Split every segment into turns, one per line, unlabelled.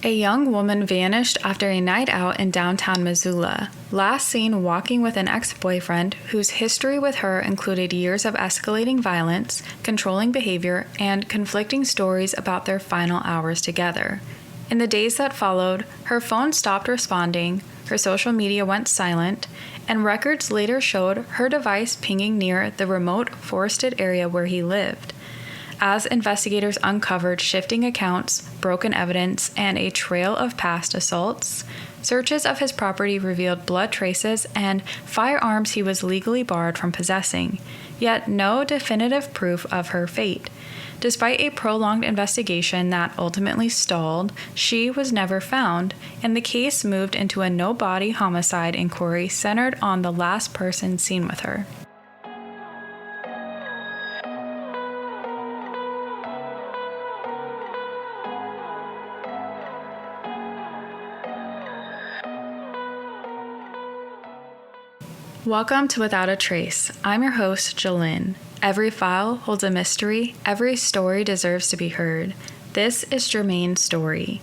A young woman vanished after a night out in downtown Missoula, last seen walking with an ex-boyfriend whose history with her included years of escalating violence, controlling behavior, and conflicting stories about their final hours together. In the days that followed, her phone stopped responding, her social media went silent, and records later showed her device pinging near the remote forested area where he lived. As investigators uncovered shifting accounts, broken evidence, and a trail of past assaults, searches of his property revealed blood traces and firearms he was legally barred from possessing, yet no definitive proof of her fate. Despite a prolonged investigation that ultimately stalled, she was never found, and the case moved into a no-body homicide inquiry centered on the last person seen with her. Welcome to Without a Trace. I'm your host, Jalyn. Every file holds a mystery. Every story deserves to be heard. This is Jermain's story.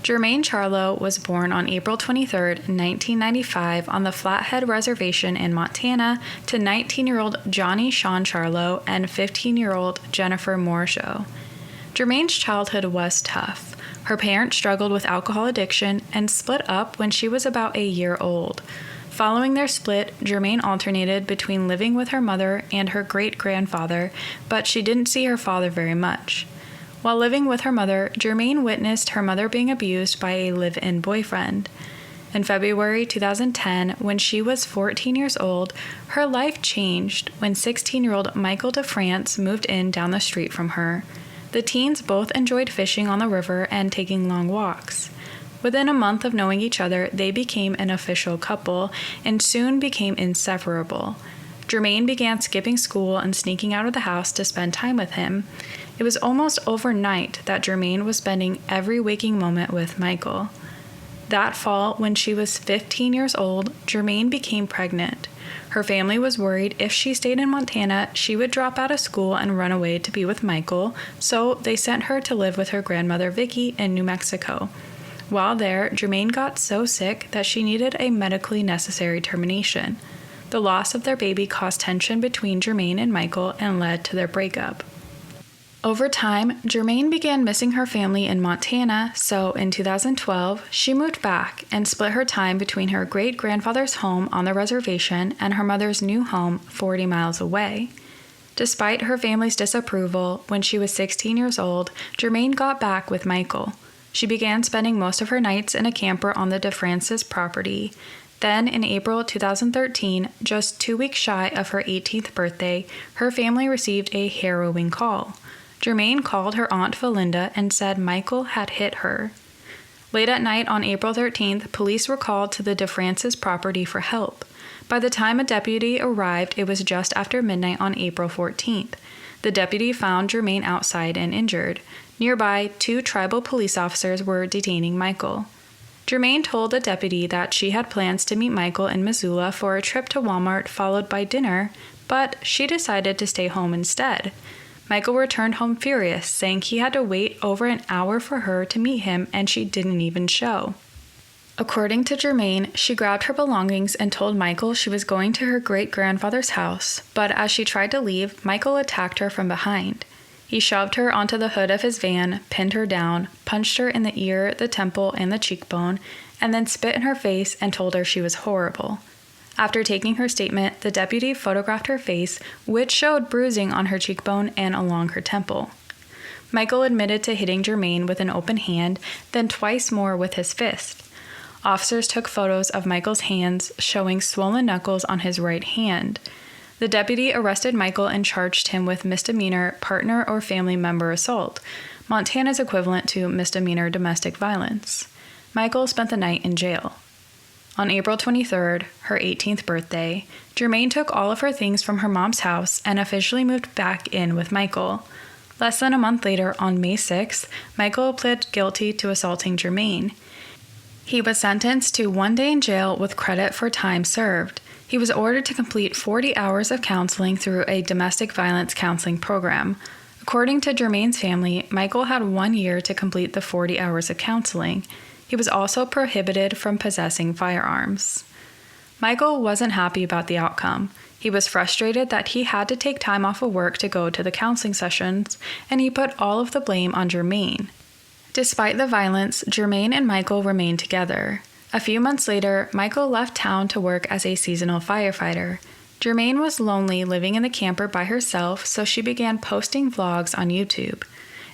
Jermain Charlo was born on April 23, 1995 on the Flathead Reservation in Montana to 19-year-old Johnny Sean Charlo and 15-year-old Jennifer Morshow. Jermain's childhood was tough. Her parents struggled with alcohol addiction and split up when she was about a year old. Following their split, Jermain alternated between living with her mother and her great-grandfather, but she didn't see her father very much. While living with her mother, Jermain witnessed her mother being abused by a live-in boyfriend. In February 2010, when she was 14 years old, her life changed when 16-year-old Michael DeFrance moved in down the street from her. The teens both enjoyed fishing on the river and taking long walks. Within a month of knowing each other, they became an official couple and soon became inseparable. Jermain began skipping school and sneaking out of the house to spend time with him. It was almost overnight that Jermain was spending every waking moment with Michael. That fall, when she was 15 years old, Jermain became pregnant. Her family was worried if she stayed in Montana, she would drop out of school and run away to be with Michael, so they sent her to live with her grandmother Vicky in New Mexico. While there, Jermain got so sick that she needed a medically necessary termination. The loss of their baby caused tension between Jermain and Michael and led to their breakup. Over time, Jermain began missing her family in Montana, so in 2012, she moved back and split her time between her great-grandfather's home on the reservation and her mother's new home 40 miles away. Despite her family's disapproval, when she was 16 years old, Jermain got back with Michael. She began spending most of her nights in a camper on the DeFrance's property. Then, in April 2013, just 2 weeks shy of her 18th birthday, her family received a harrowing call. Jermain called her Aunt Valinda and said Michael had hit her. Late at night on April 13th, police were called to the DeFrance's property for help. By the time a deputy arrived, it was just after midnight on April 14th. The deputy found Jermain outside and injured. Nearby, 2 tribal police officers were detaining Michael. Jermain told the deputy that she had plans to meet Michael in Missoula for a trip to Walmart followed by dinner, but she decided to stay home instead. Michael returned home furious, saying he had to wait over an hour for her to meet him and she didn't even show. According to Jermain, she grabbed her belongings and told Michael she was going to her great-grandfather's house, but as she tried to leave, Michael attacked her from behind. He shoved her onto the hood of his van, pinned her down, punched her in the ear, the temple, and the cheekbone, and then spit in her face and told her she was horrible. After taking her statement, the deputy photographed her face, which showed bruising on her cheekbone and along her temple. Michael admitted to hitting Jermain with an open hand, then twice more with his fist. Officers took photos of Michael's hands, showing swollen knuckles on his right hand. The deputy arrested Michael and charged him with misdemeanor partner or family member assault, Montana's equivalent to misdemeanor domestic violence. Michael spent the night in jail. On April 23rd, her 18th birthday, Jermain took all of her things from her mom's house and officially moved back in with Michael. Less than a month later, on May 6th, Michael pled guilty to assaulting Jermain. He was sentenced to 1 day in jail with credit for time served. He was ordered to complete 40 hours of counseling through a domestic violence counseling program. According to Jermain's family, Michael had 1 year to complete the 40 hours of counseling. He was also prohibited from possessing firearms. Michael wasn't happy about the outcome. He was frustrated that he had to take time off of work to go to the counseling sessions, and he put all of the blame on Jermain. Despite the violence, Jermain and Michael remained together. A few months later, Michael left town to work as a seasonal firefighter. Jermain was lonely living in the camper by herself, so she began posting vlogs on YouTube.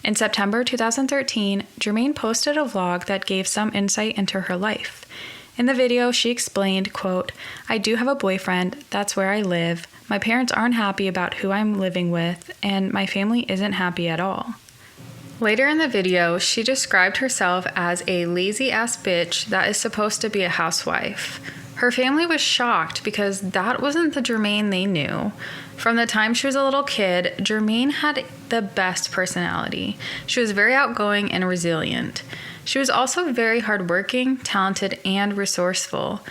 In September 2013, Jermain posted a vlog that gave some insight into her life. In the video, she explained, quote, "I do have a boyfriend, that's where I live, my parents aren't happy about who I'm living with, and my family isn't happy at all." Later in the video, she described herself as a lazy-ass bitch that is supposed to be a housewife. Her family was shocked because that wasn't the Jermain they knew. From the time she was a little kid, Jermain had the best personality. She was very outgoing and resilient. She was also very hardworking, talented, and resourceful,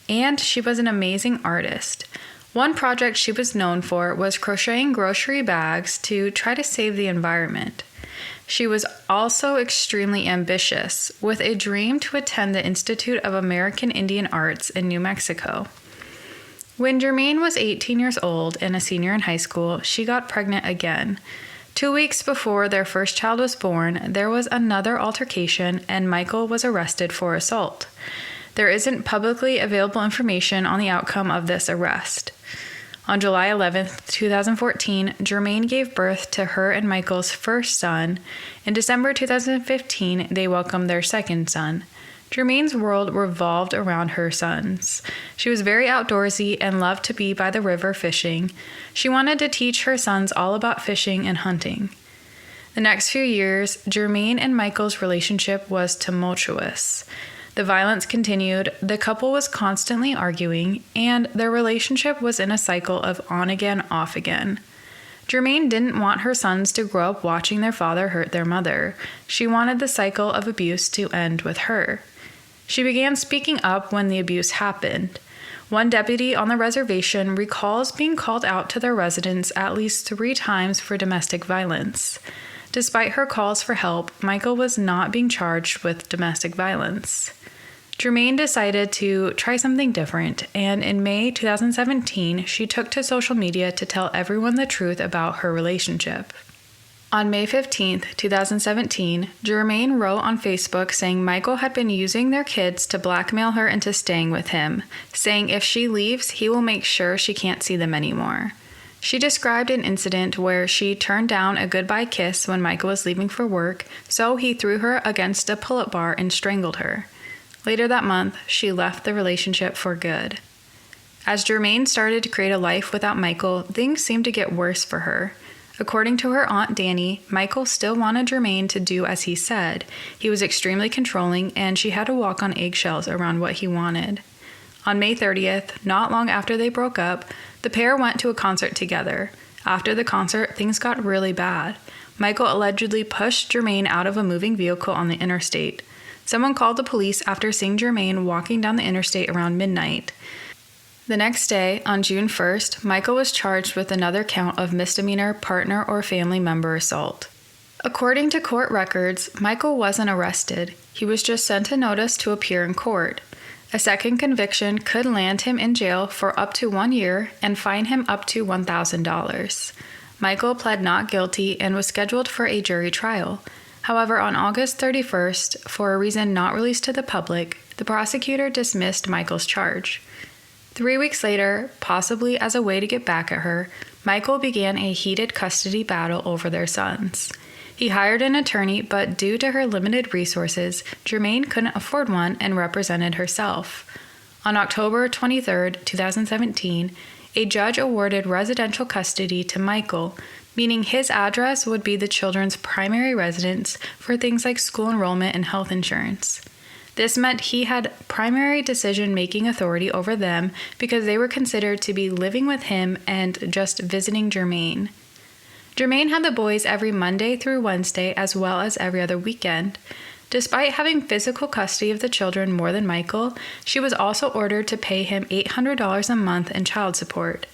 and she was an amazing artist. One project she was known for was crocheting grocery bags to try to save the environment. She was also extremely ambitious, with a dream to attend the Institute of American Indian Arts in New Mexico. When Jermain was 18 years old and a senior in high school, she got pregnant again. 2 weeks before their first child was born, there was another altercation and Michael was arrested for assault. There isn't publicly available information on the outcome of this arrest. On July 11, 2014, Jermain gave birth to her and Michael's first son. In December 2015, they welcomed their second son. Jermain's world revolved around her sons. She was very outdoorsy and loved to be by the river fishing. She wanted to teach her sons all about fishing and hunting. The next few years, Jermain and Michael's relationship was tumultuous. The violence continued, the couple was constantly arguing, and their relationship was in a cycle of on again, off again. Jermain didn't want her sons to grow up watching their father hurt their mother. She wanted the cycle of abuse to end with her. She began speaking up when the abuse happened. One deputy on the reservation recalls being called out to their residence at least 3 times for domestic violence. Despite her calls for help, Michael was not being charged with domestic violence. Jermain decided to try something different, and in May 2017, she took to social media to tell everyone the truth about her relationship. On May 15, 2017, Jermain wrote on Facebook saying Michael had been using their kids to blackmail her into staying with him, saying if she leaves, he will make sure she can't see them anymore. She described an incident where she turned down a goodbye kiss when Michael was leaving for work, so he threw her against a pull-up bar and strangled her. Later that month, she left the relationship for good. As Jermain started to create a life without Michael, things seemed to get worse for her. According to her aunt Danny, Michael still wanted Jermain to do as he said. He was extremely controlling, and she had to walk on eggshells around what he wanted. On May 30th, not long after they broke up, the pair went to a concert together. After the concert, things got really bad. Michael allegedly pushed Jermain out of a moving vehicle on the interstate. Someone called the police after seeing Jermain walking down the interstate around midnight. The next day, on June 1st, Michael was charged with another count of misdemeanor partner or family member assault. According to court records, Michael wasn't arrested. He was just sent a notice to appear in court. A second conviction could land him in jail for up to 1 year and fine him up to $1,000. Michael pled not guilty and was scheduled for a jury trial. However, on August 31st, for a reason not released to the public, the prosecutor dismissed Michael's charge. 3 weeks later, possibly as a way to get back at her, Michael began a heated custody battle over their sons. He hired an attorney, but due to her limited resources, Jermain couldn't afford one and represented herself. On October 23, 2017, a judge awarded residential custody to Michael, meaning his address would be the children's primary residence for things like school enrollment and health insurance. This meant he had primary decision-making authority over them because they were considered to be living with him and just visiting Jermain. Jermain had the boys every Monday through Wednesday as well as every other weekend. Despite having physical custody of the children more than Michael, she was also ordered to pay him $800 a month in child support.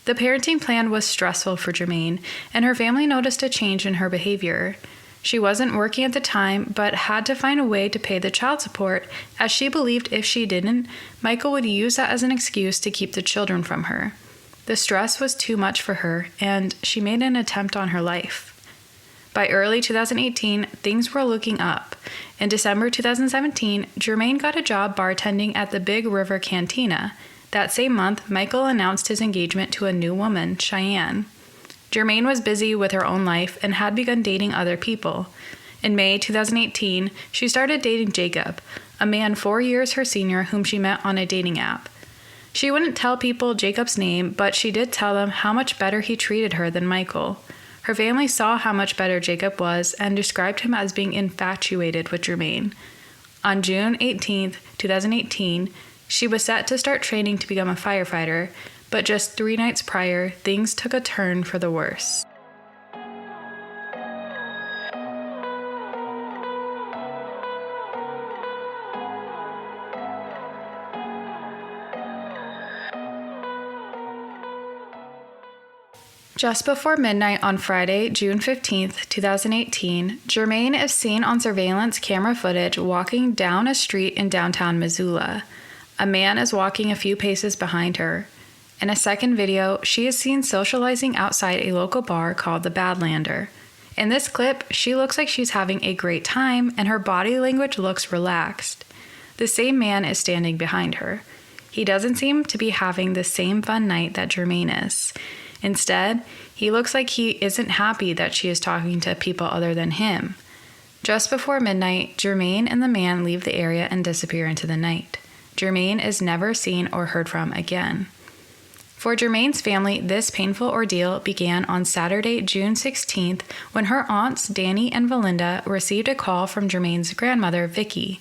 The parenting plan was stressful for Jermain, and her family noticed a change in her behavior. She wasn't working at the time, but had to find a way to pay the child support, as she believed if she didn't, Michael would use that as an excuse to keep the children from her. The stress was too much for her, and she made an attempt on her life. By early 2018, things were looking up. In December 2017, Jermain got a job bartending at the Big River Cantina. That same month, Michael announced his engagement to a new woman, Cheyenne. Jermain was busy with her own life and had begun dating other people. In May 2018, she started dating Jacob, a man 4 years her senior whom she met on a dating app. She wouldn't tell people Jacob's name, but she did tell them how much better he treated her than Michael. Her family saw how much better Jacob was and described him as being infatuated with Jermain. On June 18, 2018, she was set to start training to become a firefighter, but just 3 nights prior, things took a turn for the worse. Just before midnight on Friday, June 15, 2018, Jermain is seen on surveillance camera footage walking down a street in downtown Missoula. A man is walking a few paces behind her. In a second video, she is seen socializing outside a local bar called the Badlander. In this clip, she looks like she's having a great time and her body language looks relaxed. The same man is standing behind her. He doesn't seem to be having the same fun night that Jermain is. Instead, he looks like he isn't happy that she is talking to people other than him. Just before midnight, Jermain and the man leave the area and disappear into the night. Jermain is never seen or heard from again. For Jermain's family, this painful ordeal began on Saturday, June 16th, when her aunts Danny and Valinda received a call from Jermain's grandmother, Vicky.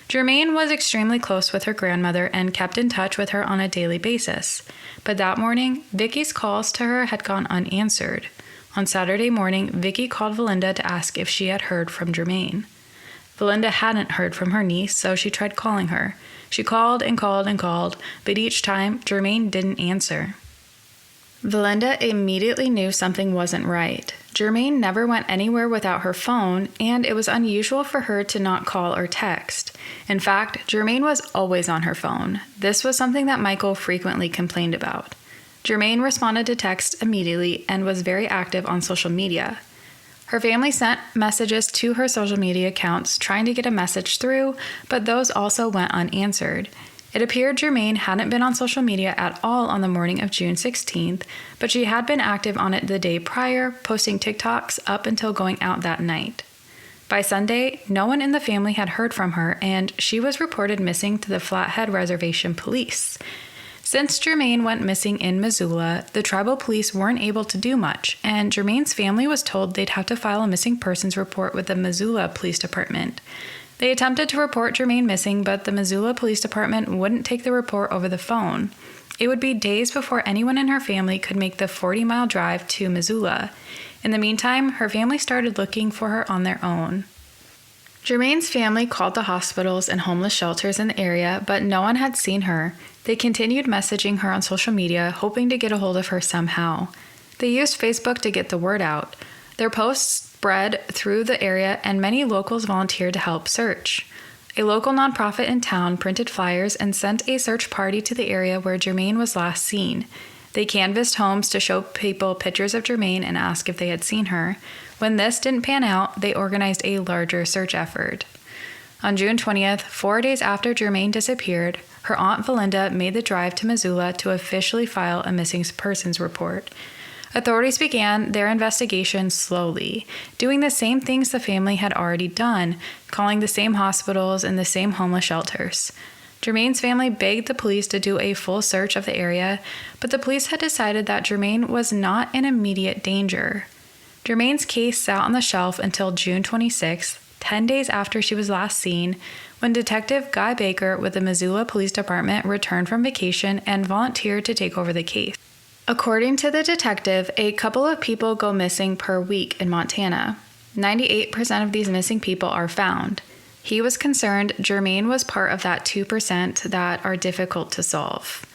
Jermain was extremely close with her grandmother and kept in touch with her on a daily basis. But that morning, Vicky's calls to her had gone unanswered. On Saturday morning, Vicky called Valinda to ask if she had heard from Jermain. Valinda hadn't heard from her niece, so she tried calling her. She called and called and called, but each time, Jermain didn't answer. Valinda immediately knew something wasn't right. Jermain never went anywhere without her phone, and it was unusual for her to not call or text. In fact, Jermain was always on her phone. This was something that Michael frequently complained about. Jermain responded to text immediately and was very active on social media. Her family sent messages to her social media accounts trying to get a message through, but those also went unanswered. It appeared Jermain hadn't been on social media at all on the morning of June 16th, but she had been active on it the day prior, posting TikToks up until going out that night. By Sunday, no one in the family had heard from her, and she was reported missing to the Flathead Reservation Police. Since Jermain went missing in Missoula, the tribal police weren't able to do much, and Jermain's family was told they'd have to file a missing persons report with the Missoula Police Department. They attempted to report Jermain missing, but the Missoula Police Department wouldn't take the report over the phone. It would be days before anyone in her family could make the 40-mile drive to Missoula. In the meantime, her family started looking for her on their own. Jermain's family called the hospitals and homeless shelters in the area, but no one had seen her. They continued messaging her on social media, hoping to get a hold of her somehow. They used Facebook to get the word out. Their posts spread through the area, and many locals volunteered to help search. A local nonprofit in town printed flyers and sent a search party to the area where Jermain was last seen. They canvassed homes to show people pictures of Jermain and ask if they had seen her. When this didn't pan out, they organized a larger search effort. On June 20th, 4 days after Jermain disappeared, her aunt Valinda made the drive to Missoula to officially file a missing persons report. Authorities began their investigation slowly, doing the same things the family had already done, calling the same hospitals and the same homeless shelters. Jermain's family begged the police to do a full search of the area, but the police had decided that Jermain was not in immediate danger. Jermain's case sat on the shelf until June 26th, 10 days after she was last seen, when Detective Guy Baker with the Missoula Police Department returned from vacation and volunteered to take over the case. According to the detective, a couple of people go missing per week in Montana. 98% of these missing people are found. He was concerned Jermain was part of that 2% that are difficult to solve.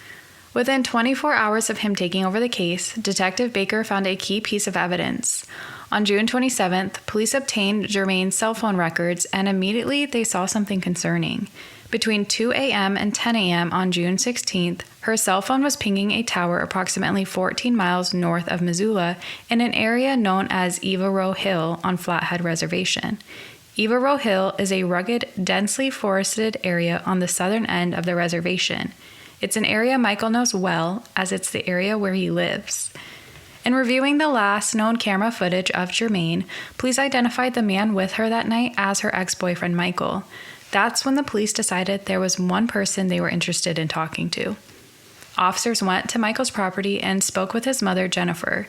Within 24 hours of him taking over the case, Detective Baker found a key piece of evidence. On June 27th, police obtained Jermain's cell phone records, and immediately they saw something concerning. Between 2 a.m. and 10 a.m. on June 16th, her cell phone was pinging a tower approximately 14 miles north of Missoula in an area known as Eva Row Hill on Flathead Reservation. Eva Row Hill is a rugged, densely forested area on the southern end of the reservation. It's an area Michael knows well, as it's the area where he lives. In reviewing the last known camera footage of Jermain, police identified the man with her that night as her ex-boyfriend Michael. That's when the police decided there was one person they were interested in talking to. Officers went to Michael's property and spoke with his mother, Jennifer.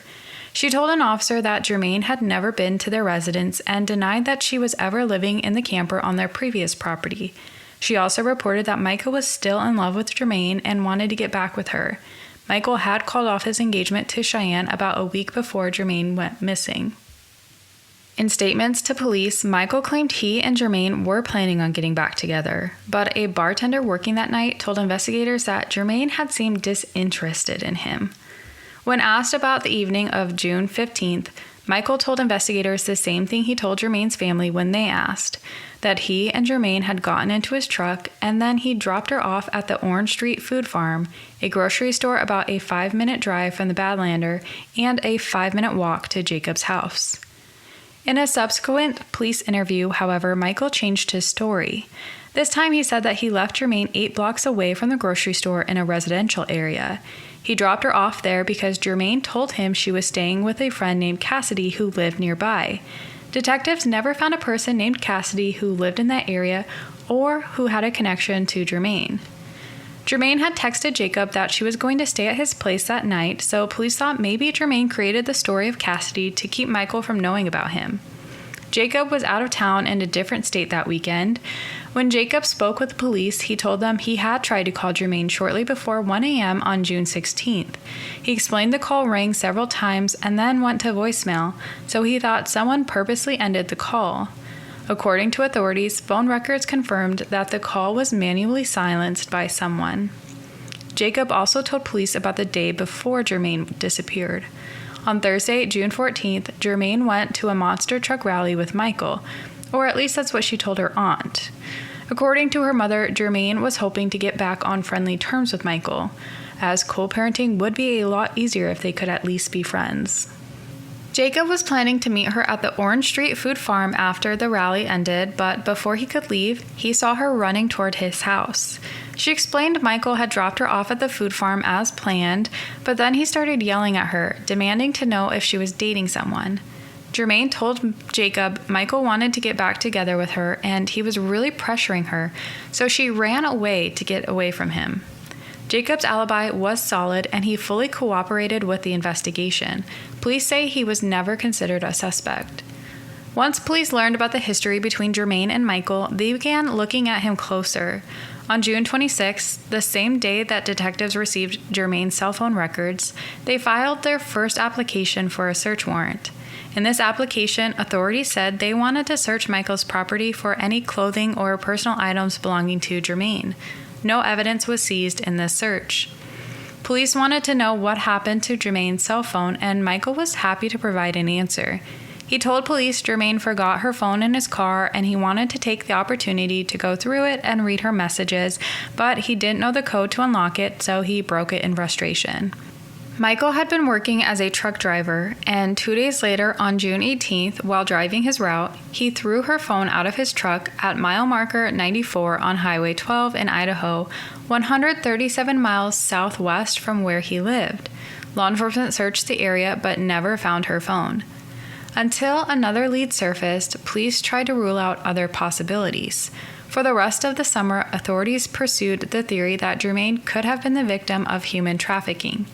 She told an officer that Jermain had never been to their residence and denied that she was ever living in the camper on their previous property. She also reported that Michael was still in love with Jermain and wanted to get back with her. Michael had called off his engagement to Cheyenne about a week before Jermain went missing. In statements to police, Michael claimed he and Jermain were planning on getting back together, but a bartender working that night told investigators that Jermain had seemed disinterested in him. When asked about the evening of June 15th, Michael told investigators the same thing he told Jermain's family when they asked, that he and Jermain had gotten into his truck and then he dropped her off at the Orange Street Food Farm, a grocery store about a 5-minute drive from the Badlander and a 5-minute walk to Jacob's house. In a subsequent police interview, however, Michael changed his story. This time he said that he left Jermain 8 blocks away from the grocery store in a residential area. He dropped her off there because Jermain told him she was staying with a friend named Cassidy who lived nearby. Detectives never found a person named Cassidy who lived in that area or who had a connection to Jermain. Jermain had texted Jacob that she was going to stay at his place that night, so police thought maybe Jermain created the story of Cassidy to keep Michael from knowing about him. Jacob was out of town in a different state that weekend. When Jacob spoke with the police, he told them he had tried to call Jermain shortly before 1 a.m. on June 16th. He explained the call rang several times and then went to voicemail, so he thought someone purposely ended the call. According to authorities, phone records confirmed that the call was manually silenced by someone. Jacob also told police about the day before Jermain disappeared. On Thursday, June 14th, Jermain went to a monster truck rally with Michael, or at least that's what she told her aunt. According to her mother, Jermain was hoping to get back on friendly terms with Michael, as co-parenting would be a lot easier if they could at least be friends. Jacob was planning to meet her at the Orange Street Food Farm after the rally ended, but before he could leave, he saw her running toward his house. She explained Michael had dropped her off at the food farm as planned, but then he started yelling at her, demanding to know if she was dating someone. Jermain told Jacob Michael wanted to get back together with her and he was really pressuring her, so she ran away to get away from him. Jacob's alibi was solid and he fully cooperated with the investigation. Police say he was never considered a suspect. Once police learned about the history between Jermain and Michael, they began looking at him closer. On June 26th, the same day that detectives received Jermain's cell phone records, they filed their first application for a search warrant. In this application, authorities said they wanted to search Michael's property for any clothing or personal items belonging to Jermain. No evidence was seized in this search. Police wanted to know what happened to Jermain's cell phone, and Michael was happy to provide an answer. He told police Jermain forgot her phone in his car and he wanted to take the opportunity to go through it and read her messages, but he didn't know the code to unlock it, so he broke it in frustration. Michael had been working as a truck driver, and 2 days later, on June 18th, while driving his route, he threw her phone out of his truck at mile marker 94 on Highway 12 in Idaho, 137 miles southwest from where he lived. Law enforcement searched the area but never found her phone. Until another lead surfaced, police tried to rule out other possibilities. For the rest of the summer, authorities pursued the theory that Jermain could have been the victim of human trafficking.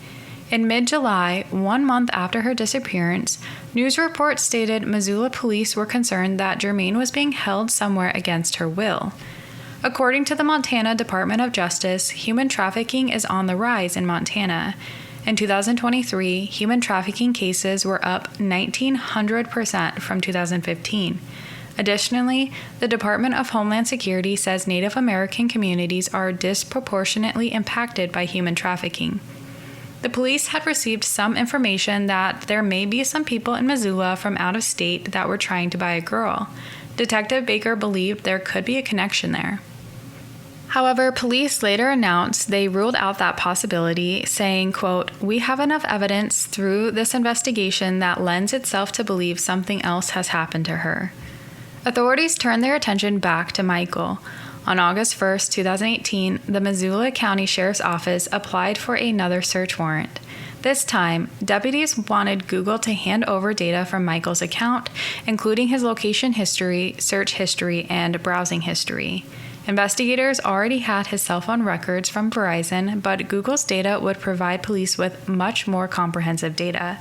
In mid-July, 1 month after her disappearance, news reports stated Missoula police were concerned that Jermain was being held somewhere against her will. According to the Montana Department of Justice, human trafficking is on the rise in Montana. In 2023, human trafficking cases were up 1,900% from 2015. Additionally, the Department of Homeland Security says Native American communities are disproportionately impacted by human trafficking. The police had received some information that there may be some people in Missoula from out of state that were trying to buy a girl. Detective Baker believed there could be a connection there. However, police later announced they ruled out that possibility, saying, quote, "We have enough evidence through this investigation that lends itself to believe something else has happened to her." Authorities turned their attention back to Michael. On August 1st, 2018, the Missoula County Sheriff's Office applied for another search warrant. This time, deputies wanted Google to hand over data from Michael's account, including his location history, search history, and browsing history. Investigators already had his cell phone records from Verizon, but Google's data would provide police with much more comprehensive data.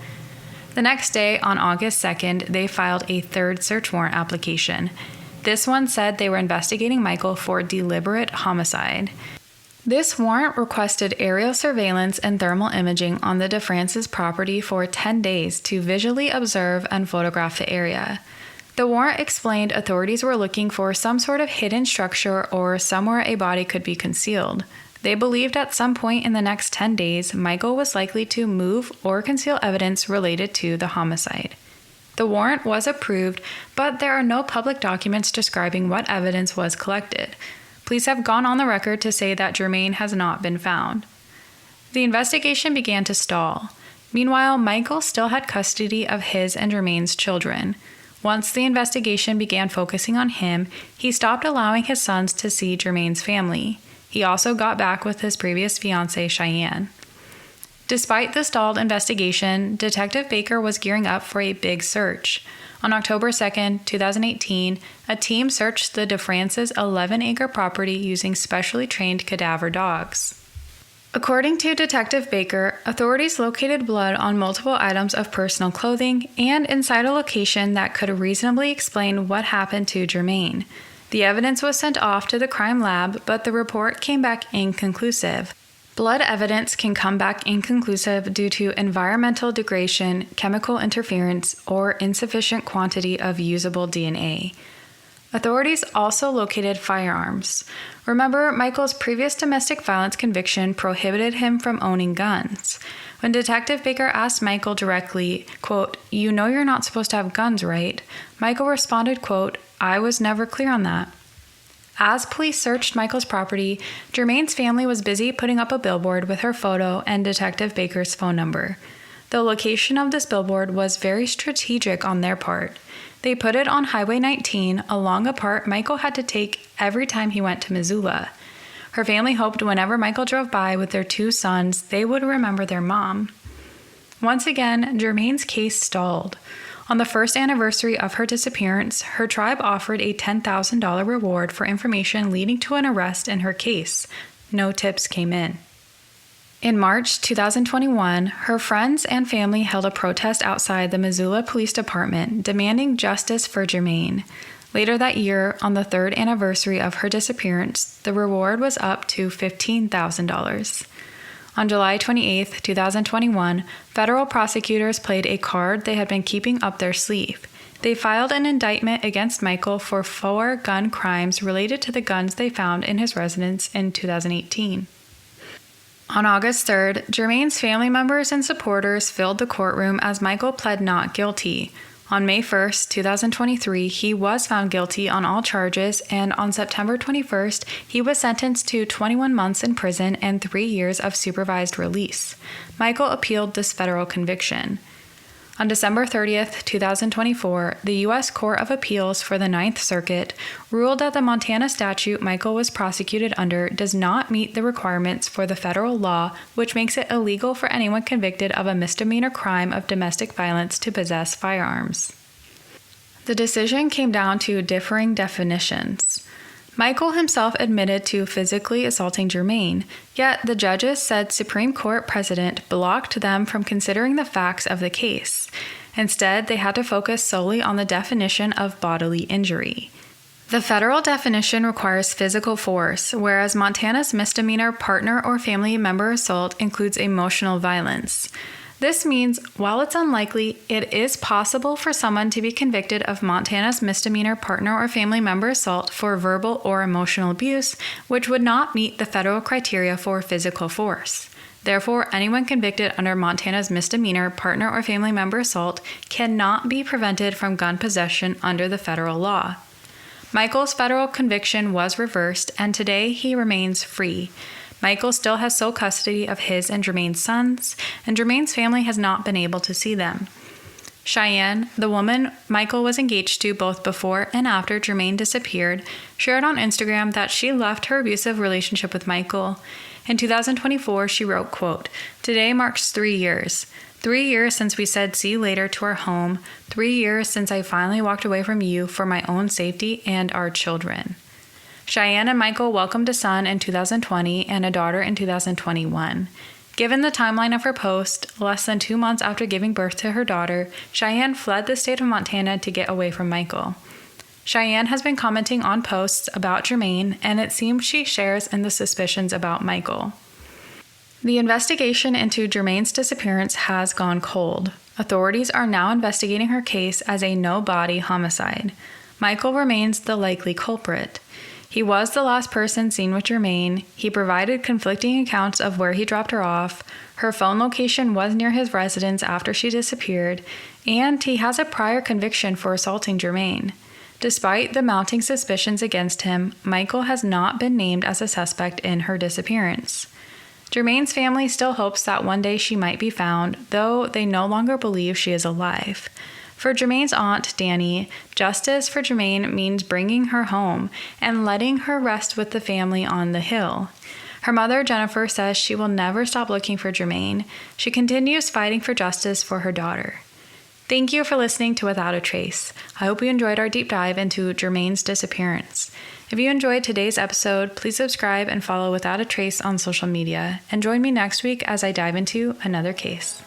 The next day, on August 2nd, they filed a third search warrant application. This one said they were investigating Michael for deliberate homicide. This warrant requested aerial surveillance and thermal imaging on the DeFrance's property for 10 days to visually observe and photograph the area. The warrant explained authorities were looking for some sort of hidden structure or somewhere a body could be concealed. They believed at some point in the next 10 days, Michael was likely to move or conceal evidence related to the homicide. The warrant was approved, but there are no public documents describing what evidence was collected. Police have gone on the record to say that Jermain has not been found. The investigation began to stall. Meanwhile, Michael still had custody of his and Jermain's children. Once the investigation began focusing on him, he stopped allowing his sons to see Jermain's family. He also got back with his previous fiancée, Cheyenne. Despite the stalled investigation, Detective Baker was gearing up for a big search. On October 2nd, 2018, a team searched the DeFrance's 11-acre property using specially trained cadaver dogs. According to Detective Baker, authorities located blood on multiple items of personal clothing and inside a location that could reasonably explain what happened to Jermain. The evidence was sent off to the crime lab, but the report came back inconclusive. Blood evidence can come back inconclusive due to environmental degradation, chemical interference, or insufficient quantity of usable DNA. Authorities also located firearms. Remember, Michael's previous domestic violence conviction prohibited him from owning guns. When Detective Baker asked Michael directly, quote, "You know you're not supposed to have guns, right?" Michael responded, quote, "I was never clear on that." As police searched Michael's property, Jermain's family was busy putting up a billboard with her photo and Detective Baker's phone number. The location of this billboard was very strategic on their part. They put it on Highway 19, along a part Michael had to take every time he went to Missoula. Her family hoped whenever Michael drove by with their two sons, they would remember their mom. Once again, Jermain's case stalled. On the first anniversary of her disappearance, her tribe offered a $10,000 reward for information leading to an arrest in her case. No tips came in. In March 2021, her friends and family held a protest outside the Missoula Police Department demanding justice for Jermain. Later that year, on the third anniversary of her disappearance, the reward was up to $15,000. On July 28, 2021, federal prosecutors played a card they had been keeping up their sleeve. They filed an indictment against Michael for 4 gun crimes related to the guns they found in his residence in 2018. On August 3rd, Jermain's family members and supporters filled the courtroom as Michael pled not guilty. On May 1st, 2023, he was found guilty on all charges, and on September 21st, he was sentenced to 21 months in prison and 3 years of supervised release. Michael appealed this federal conviction. On December 30th, 2024, the U.S. Court of Appeals for the Ninth Circuit ruled that the Montana statute Michael was prosecuted under does not meet the requirements for the federal law, which makes it illegal for anyone convicted of a misdemeanor crime of domestic violence to possess firearms. The decision came down to differing definitions. Michael himself admitted to physically assaulting Jermain, yet the judges said Supreme Court precedent blocked them from considering the facts of the case. Instead, they had to focus solely on the definition of bodily injury. The federal definition requires physical force, whereas Montana's misdemeanor partner or family member assault includes emotional violence. This means, while it's unlikely, it is possible for someone to be convicted of Montana's misdemeanor partner or family member assault for verbal or emotional abuse, which would not meet the federal criteria for physical force. Therefore, anyone convicted under Montana's misdemeanor partner or family member assault cannot be prevented from gun possession under the federal law. Michael's federal conviction was reversed, and today he remains free. Michael still has sole custody of his and Jermain's sons, and Jermain's family has not been able to see them. Cheyenne, the woman Michael was engaged to both before and after Jermain disappeared, shared on Instagram that she left her abusive relationship with Michael. In 2024, she wrote, quote, "Today marks 3 years. 3 years since we said see you later to our home. 3 years since I finally walked away from you for my own safety and our children." Cheyenne and Michael welcomed a son in 2020 and a daughter in 2021. Given the timeline of her post, less than 2 months after giving birth to her daughter, Cheyenne fled the state of Montana to get away from Michael. Cheyenne has been commenting on posts about Jermain, and it seems she shares in the suspicions about Michael. The investigation into Jermain's disappearance has gone cold. Authorities are now investigating her case as a no-body homicide. Michael remains the likely culprit. He was the last person seen with Jermain. He provided conflicting accounts of where he dropped her off. Her phone location was near his residence after she disappeared, and he has a prior conviction for assaulting Jermain. Despite the mounting suspicions against him, Michael has not been named as a suspect in her disappearance. Jermain's family still hopes that one day she might be found, though they no longer believe she is alive. For Jermain's aunt, Danny, justice for Jermain means bringing her home and letting her rest with the family on the hill. Her mother, Jennifer, says she will never stop looking for Jermain. She continues fighting for justice for her daughter. Thank you for listening to Without a Trace. I hope you enjoyed our deep dive into Jermain's disappearance. If you enjoyed today's episode, please subscribe and follow Without a Trace on social media, and join me next week as I dive into another case.